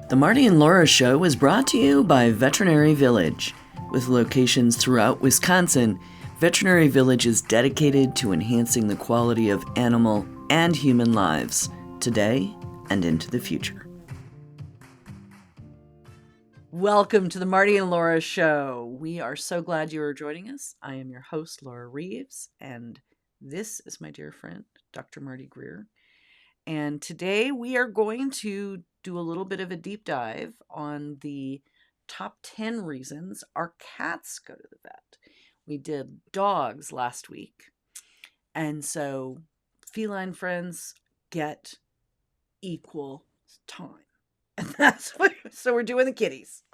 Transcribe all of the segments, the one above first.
The Marty and Laura Show is brought to you by Veterinary Village. With locations throughout Wisconsin, Veterinary Village is dedicated to enhancing the quality of animal and human lives, today and into the future. Welcome to the Marty and Laura Show. We are so glad you are joining us. I am your host, Laura Reeves, and this is my dear friend, Dr. Marty Greer. And today we are going to do a little bit of a deep dive on the top 10 reasons our cats go to the vet. We did dogs last week. And so feline friends get equal time. And that's what, so we're doing the kitties.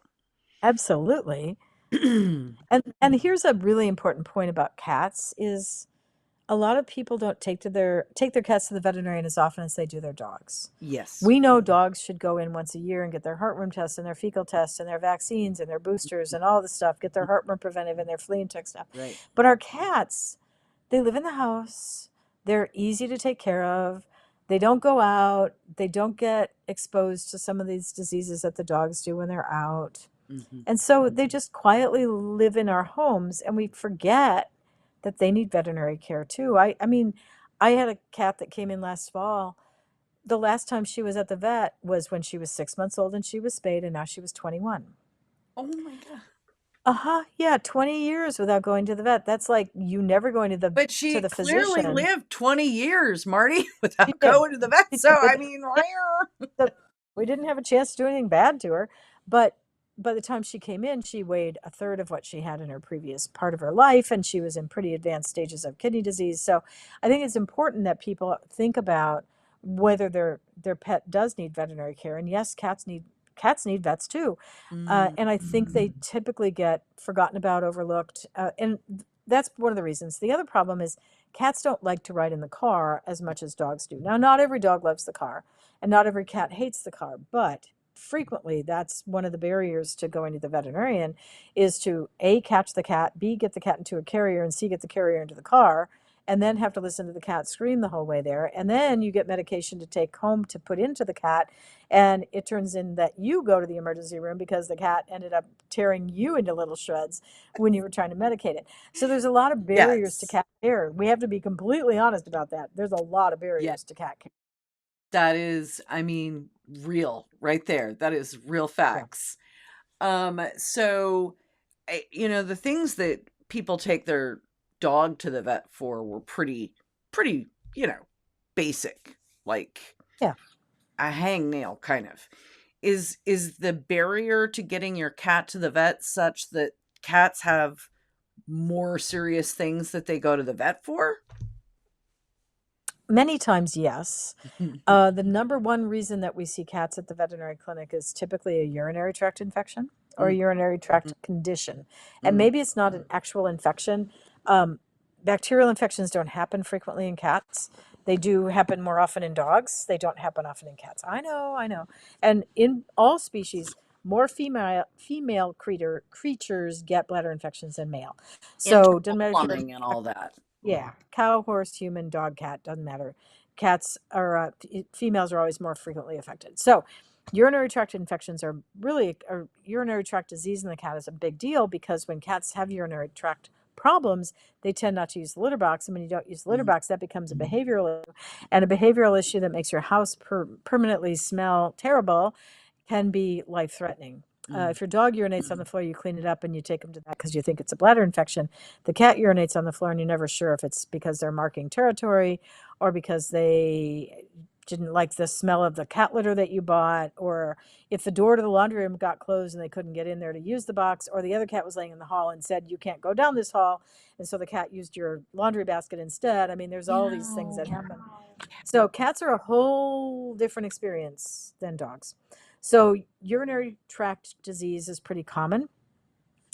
Absolutely. and here's a really important point about cats is a lot of people don't take their cats to the veterinarian as often as they do their dogs. Yes. We know dogs should go in once a year and get their heartworm tests and their fecal tests and their vaccines and their boosters and all the stuff, get their heartworm preventive and their flea and tick stuff. Right. But our cats, they live in the house. They're easy to take care of. They don't go out. They don't get exposed to some of these diseases that the dogs do when they're out. Mm-hmm. And so they just quietly live in our homes, and we forget that they need veterinary care too. I mean, I had a cat that came in last fall. The last time she was at the vet was when she was 6 months old and she was spayed, and now she was 21. Oh my God. Yeah, 20 years without going to the vet. That's like you never going to the But she clearly physician. lived 20 years, Marty, without going to the vet. So, I mean, we didn't have a chance to do anything bad to her. But by the time she came in, she weighed a third of what she had in her previous part of her life, and she was in pretty advanced stages of kidney disease. So I think it's important that people think about whether their pet does need veterinary care. And yes, cats need vets too. And I think they typically get forgotten about, overlooked. And that's one of the reasons. The other problem is cats don't like to ride in the car as much as dogs do. Now, not every dog loves the car, and not every cat hates the car, but frequently that's one of the barriers to going to the veterinarian is to A, catch the cat, B, get the cat into a carrier, and C, get the carrier into the car, and then have to listen to the cat scream the whole way there. And then you get medication to take home to put into the cat, and it turns in that you go to the emergency room because the cat ended up tearing you into little shreds when you were trying to medicate it. So there's a lot of barriers to cat care. We have to be completely honest about that. There's a lot of barriers to cat care. That is, I mean, real right there. That is real facts. Yeah. So, the things that people take their dog to the vet for were pretty, basic, like a hangnail kind of. Is the barrier to getting your cat to the vet such that cats have more serious things that they go to the vet for? Many times, yes. The number one reason that we see cats at the veterinary clinic is typically a urinary tract infection or a urinary tract condition. And maybe it's not an actual infection. Bacterial infections don't happen frequently in cats. They do happen more often in dogs. They don't happen often in cats. I know. And in all species, more female creatures get bladder infections than male. So doesn't matter plumbing and all that. Yeah, cow, horse, human, dog, cat, doesn't matter. Cats are, females are always more frequently affected. So urinary tract infections are really, or urinary tract disease in the cat is a big deal because when cats have urinary tract problems, they tend not to use the litter box. And when you don't use the litter box, that becomes a behavioral issue. And a behavioral issue that makes your house permanently smell terrible can be life-threatening. If your dog urinates on the floor, you clean it up and you take them to that because you think it's a bladder infection. The cat urinates on the floor and you're never sure if it's because they're marking territory or because they didn't like the smell of the cat litter that you bought, or if the door to the laundry room got closed and they couldn't get in there to use the box, or the other cat was laying in the hall and said, you can't go down this hall. And so the cat used your laundry basket instead. I mean, there's all these things that happen. So cats are a whole different experience than dogs. So urinary tract disease is pretty common.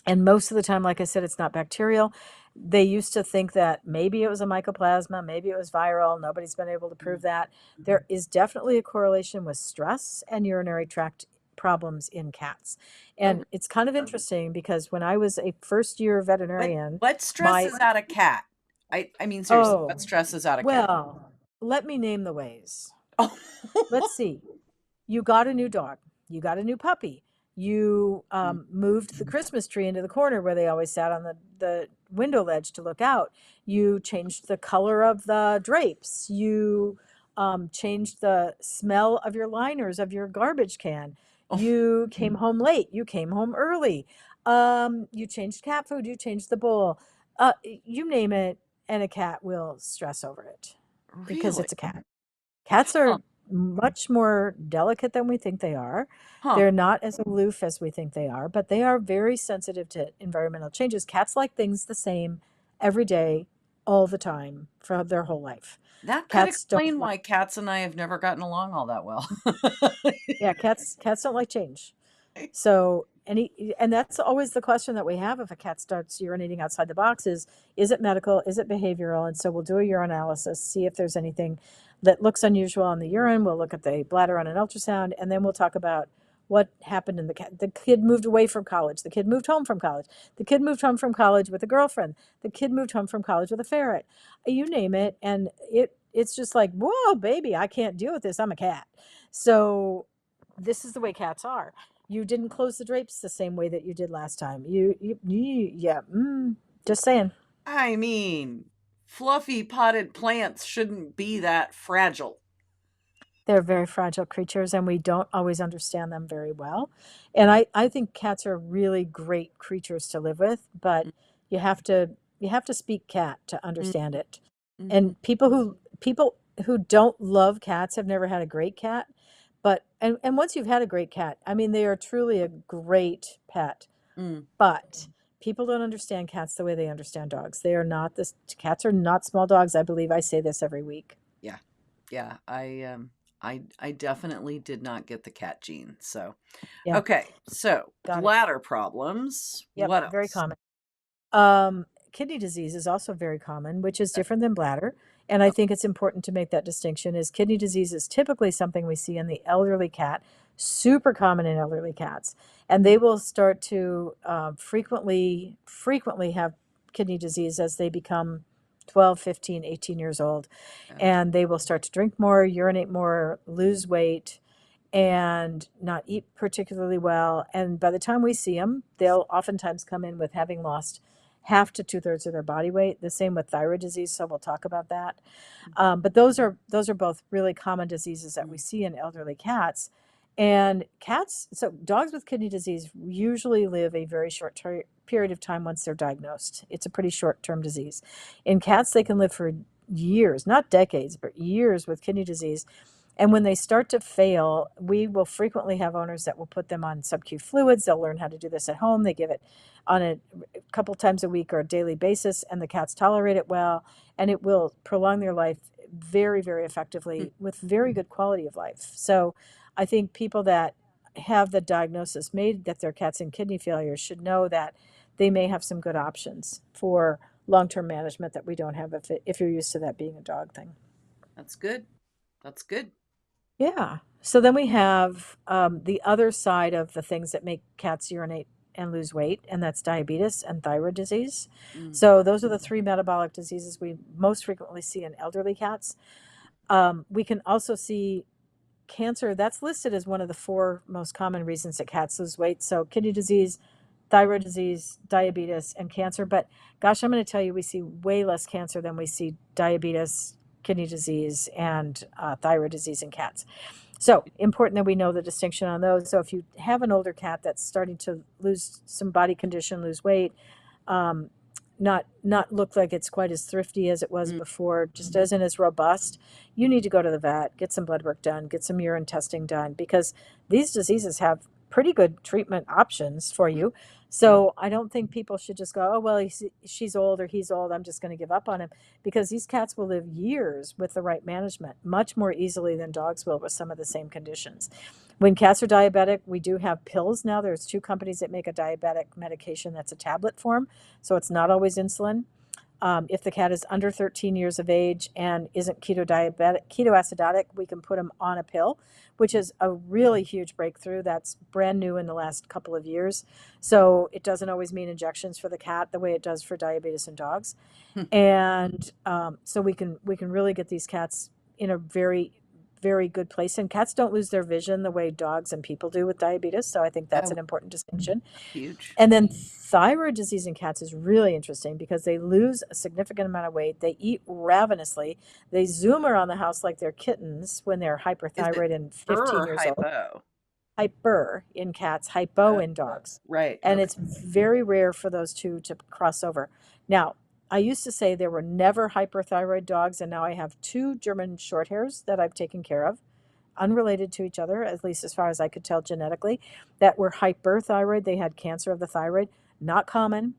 And most of the time, like I said, it's not bacterial. They used to think that maybe it was a mycoplasma, maybe it was viral. Nobody's been able to prove that. There is definitely a correlation with stress and urinary tract problems in cats. And it's kind of interesting because when I was a first-year veterinarian... What stresses out a cat? I mean, seriously, what stresses out a cat? Well, let me name the ways. Let's see. You got a new dog. You got a new puppy. You moved the Christmas tree into the corner where they always sat on the window ledge to look out. You changed the color of the drapes. You changed the smell of your liners of your garbage can. Oh, You came home late. You came home early. You changed cat food. You changed the bowl. You name it, and a cat will stress over it because really? it's a cat. Cats Huh. are much more delicate than we think they are. Huh. They're not as aloof as we think they are, but they are very sensitive to environmental changes. Cats like things the same every day, all the time, for their whole life. That could Cats don't explain like, why cats and I have never gotten along all that well. yeah, cats don't like change. So and that's always the question that we have if a cat starts urinating outside the box is it medical? Is it behavioral? And so we'll do a urinalysis, see if there's anything that looks unusual in the urine. We'll look at the bladder on an ultrasound, and then we'll talk about what happened in the cat. The kid moved away from college. The kid moved home from college. The kid moved home from college with a girlfriend. The kid moved home from college with a ferret. You name it, and it's just like, whoa, baby, I can't deal with this. I'm a cat. So this is the way cats are. You didn't close the drapes the same way that you did last time. Yeah. Just saying. I mean, fluffy potted plants shouldn't be that fragile. They're very fragile creatures, and we don't always understand them very well. And I think cats are really great creatures to live with, but you have to you have to speak cat to understand Mm-hmm. it. Mm-hmm. And people who don't love cats have never had a great cat. But and once you've had a great cat, I mean, they are truly a great pet. Mm. But people don't understand cats the way they understand dogs. They are not this cats are not small dogs. I believe I say this every week. Yeah. Yeah. I definitely did not get the cat gene. So Yeah, okay. So got it. bladder problems. Yep, What very else? common. Kidney disease is also very common, which is Okay. different than bladder. And I Oh, think it's important to make that distinction is kidney disease is typically something we see in the elderly cat, super common in elderly cats. And they will start to frequently have kidney disease as they become 12, 15, 18 years old. yeah. And they will start to drink more, urinate more, lose weight, and not eat particularly well. And by the time we see them, they'll oftentimes come in with having lost half to two-thirds of their body weight. The same with thyroid disease, so we'll talk about that. But those are both really common diseases that we Mm. see in elderly cats. And cats, so dogs with kidney disease usually live a very short period of time once they're diagnosed. It's a pretty short-term disease. In cats, they can live for years, not decades, but years with kidney disease. And when they start to fail, we will frequently have owners that will put them on sub-Q fluids. They'll learn how to do this at home. They give it on a couple times a week or a daily basis, and the cats tolerate it well, and it will prolong their life very, very effectively with very good quality of life. So I think people that have the diagnosis made that their cat's in kidney failure should know that they may have some good options for long-term management that we don't have if you're used to that being a dog thing. That's good. That's good. Yeah. So then we have the other side of the things that make cats urinate and lose weight, and that's diabetes and thyroid disease. Mm. So those are the three metabolic diseases we most frequently see in elderly cats. We can also see cancer. That's listed as one of the four most common reasons that cats lose weight. So kidney disease, thyroid disease, diabetes, and cancer. But gosh, I'm going to tell you, we see way less cancer than we see diabetes, kidney disease, and thyroid disease in cats. So important that we know the distinction on those. So if you have an older cat that's starting to lose some body condition, lose weight, um, not look like it's quite as thrifty as it was Mm. before, just isn't as robust, you need to go to the vet, get some blood work done, get some urine testing done, because these diseases have pretty good treatment options for you. Yep. So I don't think people should just go, oh, well, she's old or he's old, I'm just going to give up on him, because these cats will live years with the right management, much more easily than dogs will with some of the same conditions. When cats are diabetic, we do have pills now. There's two companies that make a diabetic medication that's a tablet form, so it's not always insulin. If the cat is under 13 years of age and isn't ketoacidotic, we can put them on a pill, which is a really huge breakthrough. That's brand new in the last couple of years. So it doesn't always mean injections for the cat the way it does for diabetes in dogs. And so we can really get these cats in a very very good place. And cats don't lose their vision the way dogs and people do with diabetes. So I think that's Oh, an important distinction. huge. And then thyroid disease in cats is really interesting because they lose a significant amount of weight. They eat ravenously. They zoom around the house like they're kittens when they're Is it hyperthyroid and fur 15 or years old. hypo? Hyper in cats, hypo Uh, in dogs. right. And Okay. it's very rare for those two to cross over. Now, I used to say there were never hyperthyroid dogs, and now I have two German Shorthairs that I've taken care of, unrelated to each other, at least as far as I could tell genetically, that were hyperthyroid. They had cancer of the thyroid, not common,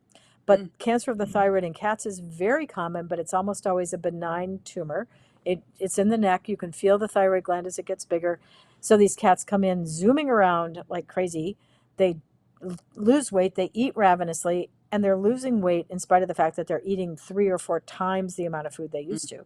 but Mm, cancer of the thyroid in cats is very common, but it's almost always a benign tumor. It's in the neck. You can feel the thyroid gland as it gets bigger. So these cats come in zooming around like crazy. They lose weight, they eat ravenously, and they're losing weight in spite of the fact that they're eating 3 or 4 times the amount of food they mm, used to,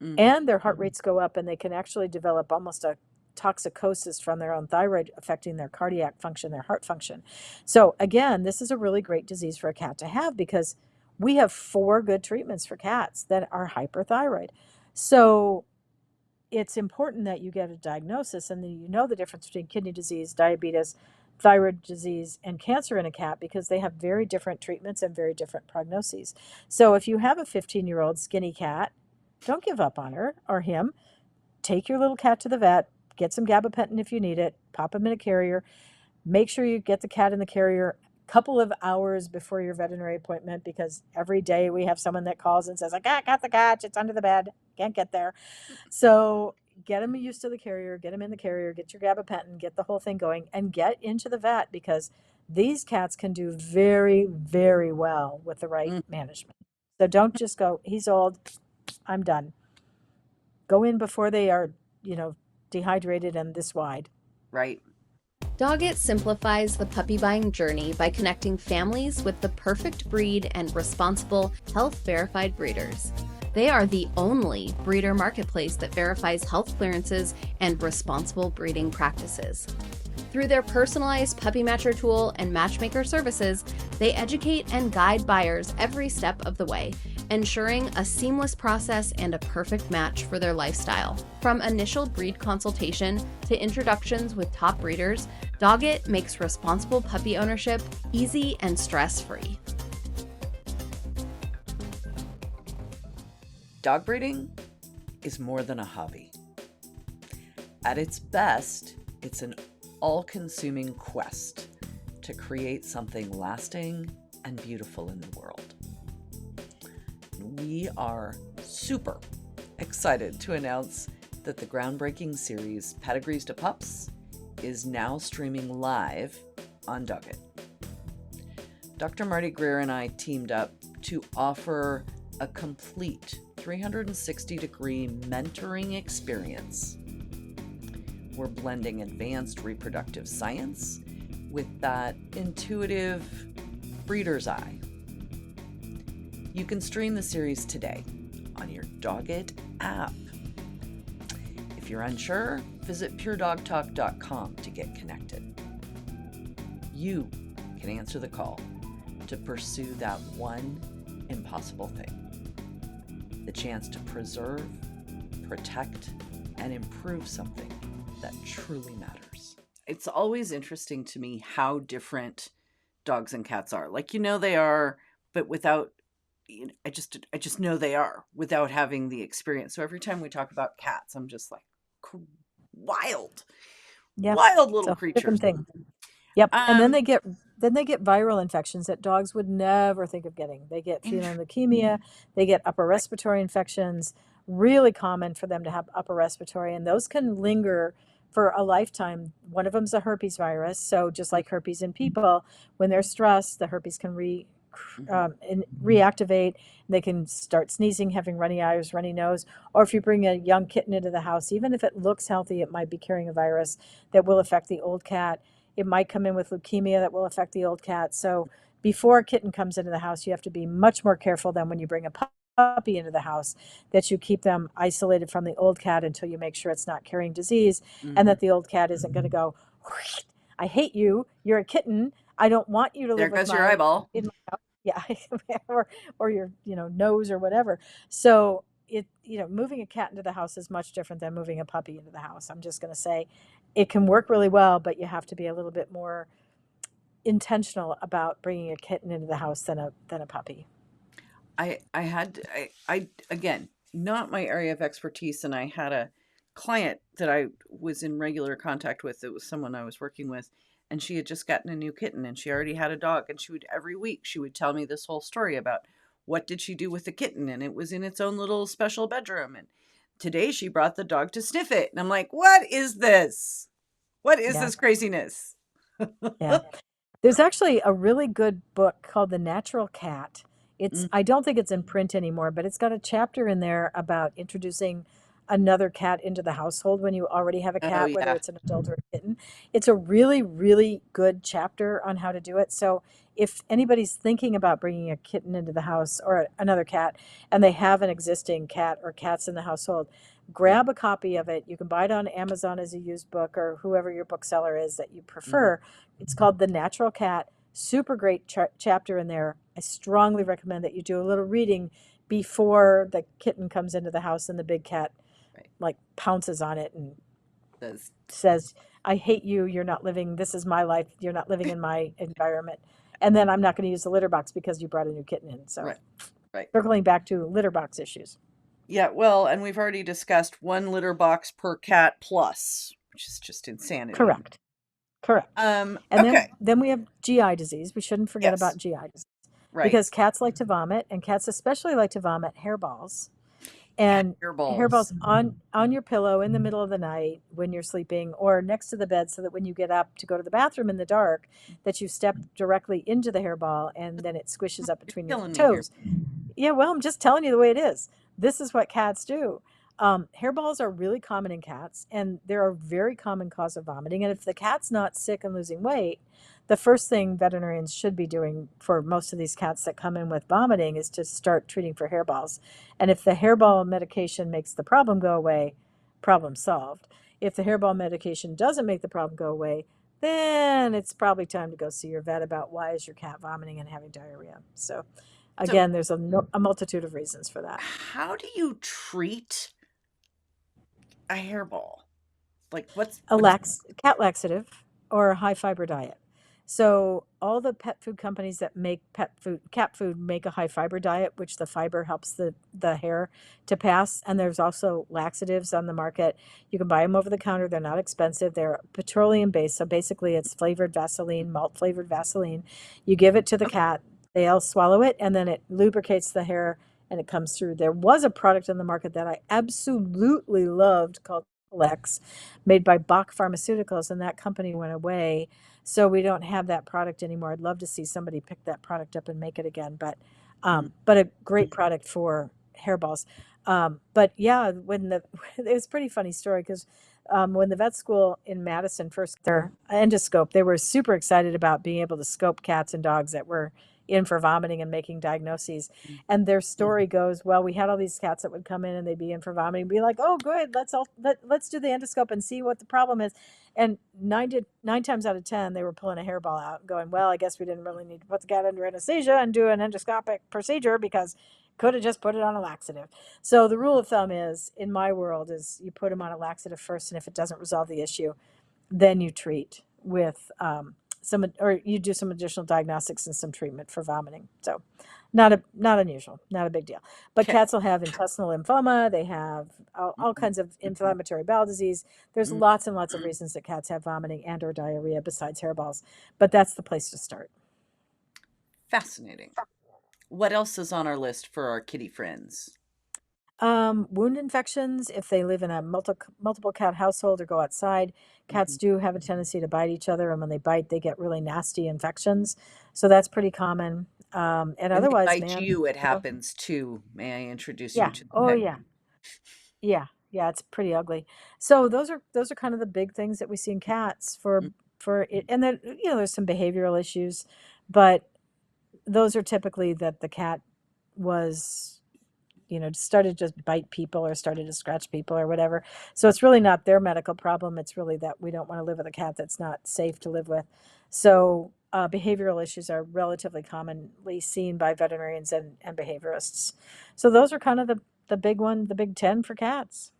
mm, and their heart rates go up, and they can actually develop almost a toxicosis from their own thyroid affecting their cardiac function, their heart function. So again, this is a really great disease for a cat to have because we have 4 good treatments for cats that are hyperthyroid. So it's important that you get a diagnosis and then you know the difference between kidney disease, diabetes, thyroid disease, and cancer in a cat because they have very different treatments and very different prognoses. So if you have a 15-year-old skinny cat, don't give up on her or him. Take your little cat to the vet, get some gabapentin if you need it, pop him in a carrier. Make sure you get the cat in the carrier a couple of hours before your veterinary appointment because every day we have someone that calls and says, I got the cat, it's under the bed, can't get there. So get him used to the carrier, get him in the carrier, get your gabapentin, get the whole thing going, and get into the vet because these cats can do very, very well with the right mm. management. So don't just go, he's old, I'm done. Go in before they are, you know, dehydrated and this wide. Right. Doggett simplifies the puppy buying journey by connecting families with the perfect breed and responsible, health-verified breeders. They are the only breeder marketplace that verifies health clearances and responsible breeding practices. Through their personalized puppy matcher tool and matchmaker services, they educate and guide buyers every step of the way, ensuring a seamless process and a perfect match for their lifestyle. From initial breed consultation to introductions with top breeders, Doggett makes responsible puppy ownership easy and stress-free. Dog breeding is more than a hobby. At its best, it's an all-consuming quest to create something lasting and beautiful in the world. We are super excited to announce that the groundbreaking series Pedigrees to Pups is now streaming live on Doggett. Dr. Marty Greer and I teamed up to offer a complete 360-degree mentoring experience. We're blending advanced reproductive science with that intuitive breeder's eye. You can stream the series today on your Doggett app. If you're unsure, visit puredogtalk.com to get connected. You can answer the call to pursue that one impossible thing. The chance to preserve, protect, and improve something that truly matters. It's always interesting to me how different dogs and cats are. Like, they are, but without, I just know they are without having the experience. So every time we talk about cats, I'm just like, wild, Yep. wild It's little a creatures. different thing. Yep. And then Um, they get viral infections that dogs would never think of getting. They get feline leukemia, they get upper right. respiratory infections, really common for them to have upper respiratory, and those can linger for a lifetime. One of them's a herpes virus, so just like herpes in people, when they're stressed, the herpes can reactivate. They can start sneezing, having runny eyes, runny nose, or if you bring a young kitten into the house, even if it looks healthy, it might be carrying a virus that will affect the old cat. It might come in with leukemia that will affect the old cat. So before a kitten comes into the house, you have to be much more careful than when you bring a puppy into the house, that you keep them isolated from the old cat until you make sure it's not carrying disease and that the old cat isn't going to go, I hate you. You're a kitten. I don't want you to There live with goes your eyeball. in my house. Yeah, or your nose or whatever. So moving a cat into the house is much different than moving a puppy into the house. I'm just going to say it can work really well, but you have to be a little bit more intentional about bringing a kitten into the house than a puppy. I had I again, not my area of expertise, and I had a client that I was in regular contact with. It was someone I was working with, and she had just gotten a new kitten, and she already had a dog, and she would every week she would tell me this whole story about what did she do with the kitten, and it was in its own little special bedroom, and today she brought the dog to sniff it, and I'm like, what is this? What is Yeah. this craziness? Yeah. There's actually a really good book called The Natural Cat. Mm. I don't think it's in print anymore, but it's got a chapter in there about introducing another cat into the household when you already have a Oh cat, whether yeah. it's an adult or a kitten. It's a really, really good chapter on how to do it. So if anybody's thinking about bringing a kitten into the house or another cat, and they have an existing cat or cats in the household, grab a copy of it. You can buy it on Amazon as a used book or whoever your bookseller is that you Mhm. prefer. It's called The Natural Cat. Super great chapter in there. I strongly recommend that you do a little reading before the kitten comes into the house and the big cat Right. like pounces on it and Does says, I hate you. You're not living. This is my life. You're not living in my environment. And then I'm not going to use the litter box because you brought a new kitten in. So right. Right. circling back to litter box issues. Yeah, well, and we've already discussed one litter box per cat plus, which is just insanity. Correct. Correct. And Okay. then we have GI disease. We shouldn't forget about Yes. GI disease Right. because cats like to vomit, and cats especially like to vomit hairballs. Yeah, And hairballs. hairballs on your pillow in the middle of the night when you're sleeping or next to the bed so that when you get up to go to the bathroom in the dark that you step directly into the hairball and then it squishes up You're between your killing me here. toes. Yeah, well, I'm just telling you the way it is. This is what cats do. Hairballs are really common in cats, and they're a very common cause of vomiting. And if the cat's not sick and losing weight, the first thing veterinarians should be doing for most of these cats that come in with vomiting is to start treating for hairballs. And if the hairball medication makes the problem go away, problem solved. If the hairball medication doesn't make the problem go away, then it's probably time to go see your vet about why is your cat vomiting and having diarrhea. So So, again, there's a multitude of reasons for that. how do you treat a hairball? Like, A what's cat laxative or a high fiber diet. So all the pet food companies that make cat food make a high fiber diet, which the fiber helps the hair to pass. And there's also laxatives on the market. You can buy them over the counter. They're not expensive. They're petroleum based. So basically it's flavored Vaseline, malt flavored Vaseline. You give it to the okay? cat, they'll swallow it, and then it lubricates the hair and it comes through. There was a product on the market that I absolutely loved called Lex, made by Bach Pharmaceuticals, and that company went away. So we don't have that product anymore. I'd love to see somebody pick that product up and make it again. Mm. But a great product for hairballs. But yeah, when the it was a pretty funny story because when the vet school in Madison first got their endoscope, they were super excited about being able to scope cats and dogs that were in for vomiting and making diagnoses. Mm. And their story goes, well, we had all these cats that would come in and they'd be in for vomiting, be like, oh, good, let's do the endoscope and see what the problem is. And nine times out of 10, they were pulling a hairball out and going, well, I guess we didn't really need to put the cat under anesthesia and do an endoscopic procedure because could have just put it on a laxative. So the rule of thumb is, in my world, is you put them on a laxative first, and if it doesn't resolve the issue, then you treat with or you do some additional diagnostics and some treatment for vomiting. So not unusual, not a big deal. But Okay. cats will have intestinal lymphoma. They have all Mm, kinds of inflammatory bowel disease. There's mm, lots and lots of reasons that cats have vomiting and or diarrhea besides hairballs. But that's the place to start. fascinating. What else is on our list for our kitty friends? Wound infections, if they live in a multiple cat household or go outside, cats Mhm. do have a tendency to bite each other, and when they bite, they get really nasty infections. So that's pretty common. And When they otherwise, bite man, you, it happens too. May I introduce you yeah, to the oh pet? yeah, yeah, it's pretty ugly. So those are kind of the big things that we see in cats Mm. for it, and then there's some behavioral issues, but those are typically that the cat was started to just bite people or started to scratch people or whatever. So it's really not their medical problem. It's really that we don't want to live with a cat that's not safe to live with. So behavioral issues are relatively commonly seen by veterinarians and behaviorists. So those are kind of the big one, the Big 10 for cats.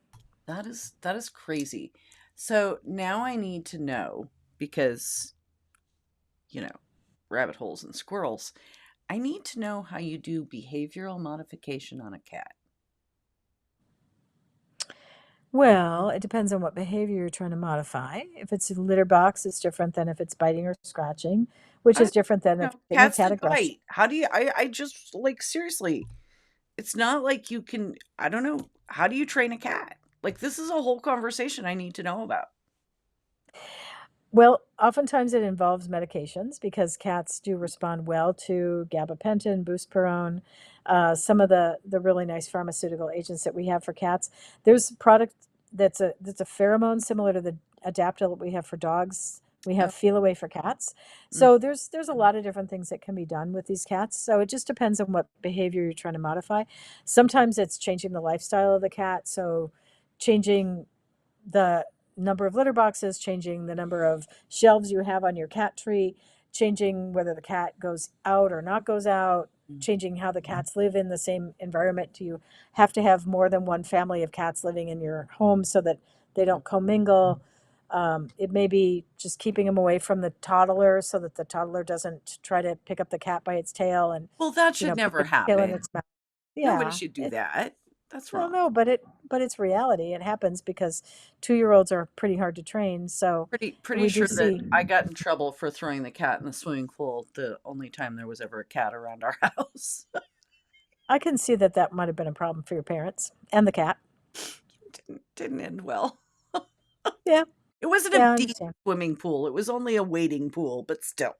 That is crazy. So now I need to know, because, you know, rabbit holes and squirrels, I need to know how you do behavioral modification on a cat. Well, it depends on what behavior you're trying to modify. If it's a litter box, it's different than if it's biting or scratching, which I, is different than if getting a cats cat that aggression. bite. How do you, I just, like, seriously, it's not like you can, I don't know, how do you train a cat? Like, this is a whole conversation I need to know about. Well, oftentimes it involves medications because cats do respond well to gabapentin, buspirone, some of the really nice pharmaceutical agents that we have for cats. There's a product that's a pheromone similar to the Adaptil that we have for dogs. We Oh, have Feel Away for cats. mm. So there's a lot of different things that can be done with these cats. So it just depends on what behavior you're trying to modify. Sometimes it's changing the lifestyle of the cat. So changing the number of litter boxes, changing the number of shelves you have on your cat tree, changing whether the cat goes out or not goes out, Mm. changing how the cats live in the same environment. Do you have to have more than one family of cats living in your home so that they don't commingle? It may be just keeping them away from the toddler so that the toddler doesn't try to pick up the cat by its tail and, Well, that should put never the tail in happen. its mouth. Nobody Yeah, should do that. That's well, wrong. no, but it's reality. It happens because 2-year-olds are pretty hard to train. So Pretty we do sure that see. I got in trouble for throwing the cat in the swimming pool the only time there was ever a cat around our house. I can see that that might have been a problem for your parents and the cat. Didn't end well. Yeah, It wasn't yeah, a I deep understand. swimming pool. It was only a wading pool, but still.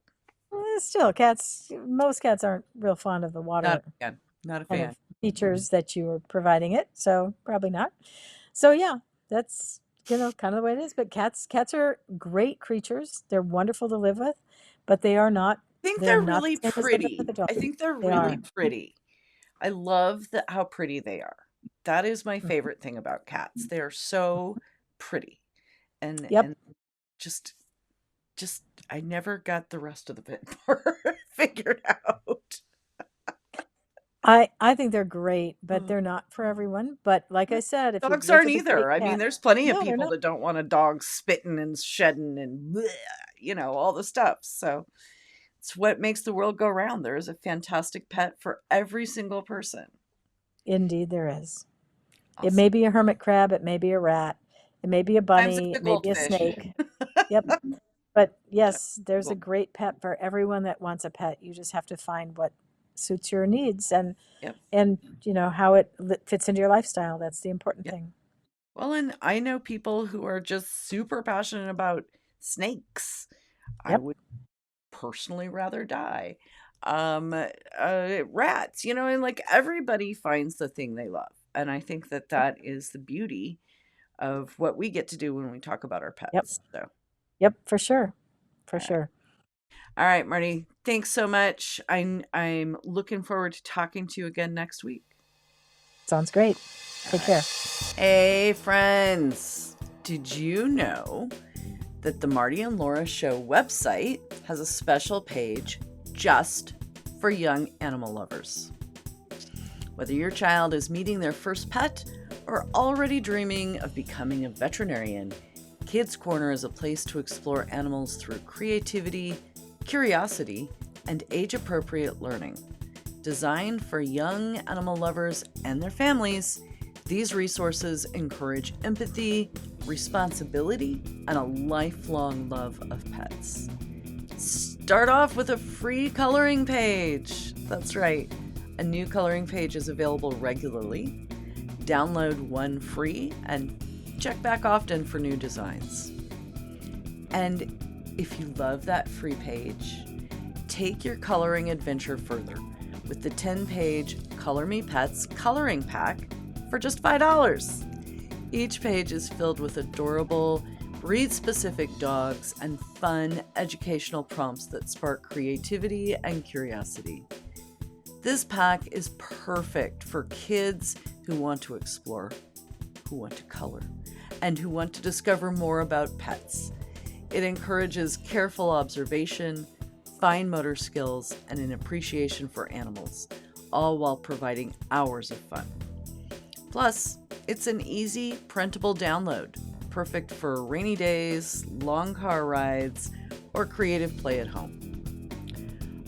Still, cats. Most cats aren't real fond of the Not water a fan. Not a kind fan. of features that you are providing it. So probably not. So yeah, that's kind of the way it is. But cats are great creatures. They're wonderful to live with, but they are not. I think They're they're not the really same as living with pretty. a dog. I think they're They really are. pretty. I love how pretty they are. That is my Mhm. favorite thing about cats. They are so pretty. Yep. And just just I never got the rest of the bit part figured out. I think they're great, but Mm. they're not for everyone. But like I said, if you've Dogs lived aren't with a great either. I mean, cat, there's plenty of no, they're people not. that don't want a dog spitting and shedding and bleh, all the stuff. So it's what makes the world go round. There is a fantastic pet for every single person. Indeed, there is. It Awesome. may be a hermit crab, it may be a rat, it may be a Sometimes bunny, it's a it may be a goldfish. snake. Yep. But Sometimes yes, it's a there's a gold. great pet for everyone that wants a pet. You just have to find what suits your needs and Yep. and how it fits into your lifestyle. That's the important Yep. thing. Well, and I know people who are just super passionate about snakes. I Yep. would personally rather die. Rats, and like everybody finds the thing they love. And I think that Yep. that is the beauty of what we get to do when we talk about our Yep. pets. So, Yep, for sure. For all right. sure. All right, Marty, thanks so much. I'm looking forward to talking to you again next week. Sounds great. All Take right. care. Hey, friends. Did you know that the Marty and Laura Show website has a special page just for young animal lovers? Whether your child is meeting their first pet or already dreaming of becoming a veterinarian, Kids Corner is a place to explore animals through creativity, curiosity, and age-appropriate learning. Designed for young animal lovers and their families, these resources encourage empathy, responsibility, and a lifelong love of pets. Start off with a free coloring page. That's right. A new coloring page is available regularly. Download one free and check back often for new designs. And if you love that free page, take your coloring adventure further with the 10-page Color Me Pets coloring pack for just $5. Each page is filled with adorable, breed-specific dogs and fun educational prompts that spark creativity and curiosity. This pack is perfect for kids who want to explore, who want to color, and who want to discover more about pets. It encourages careful observation, fine motor skills, and an appreciation for animals, all while providing hours of fun. Plus, it's an easy, printable download, perfect for rainy days, long car rides, or creative play at home.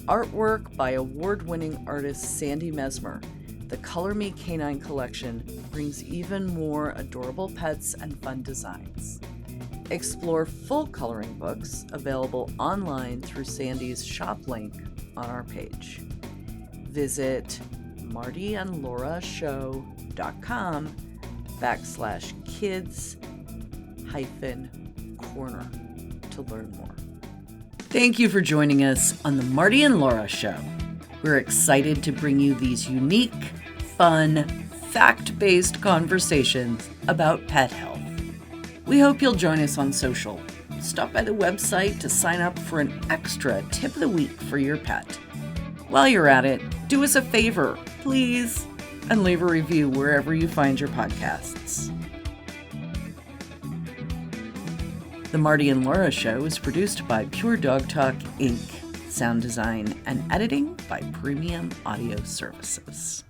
Artwork by award-winning artist Sandy Mesmer, the Color Me Canine collection brings even more adorable pets and fun designs. Explore full coloring books available online through Sandy's shop link on our page. Visit martyandlaurashow.com/kids-corner to learn more. Thank you for joining us on the Marty and Laura Show. We're excited to bring you these unique, fun, fact-based conversations about pet health. We hope you'll join us on social. Stop by the website to sign up for an extra tip of the week for your pet. While you're at it, do us a favor, please, and leave a review wherever you find your podcasts. The Marty and Laura Show is produced by Pure Dog Talk, Inc. Sound design and editing by Premium Audio Services.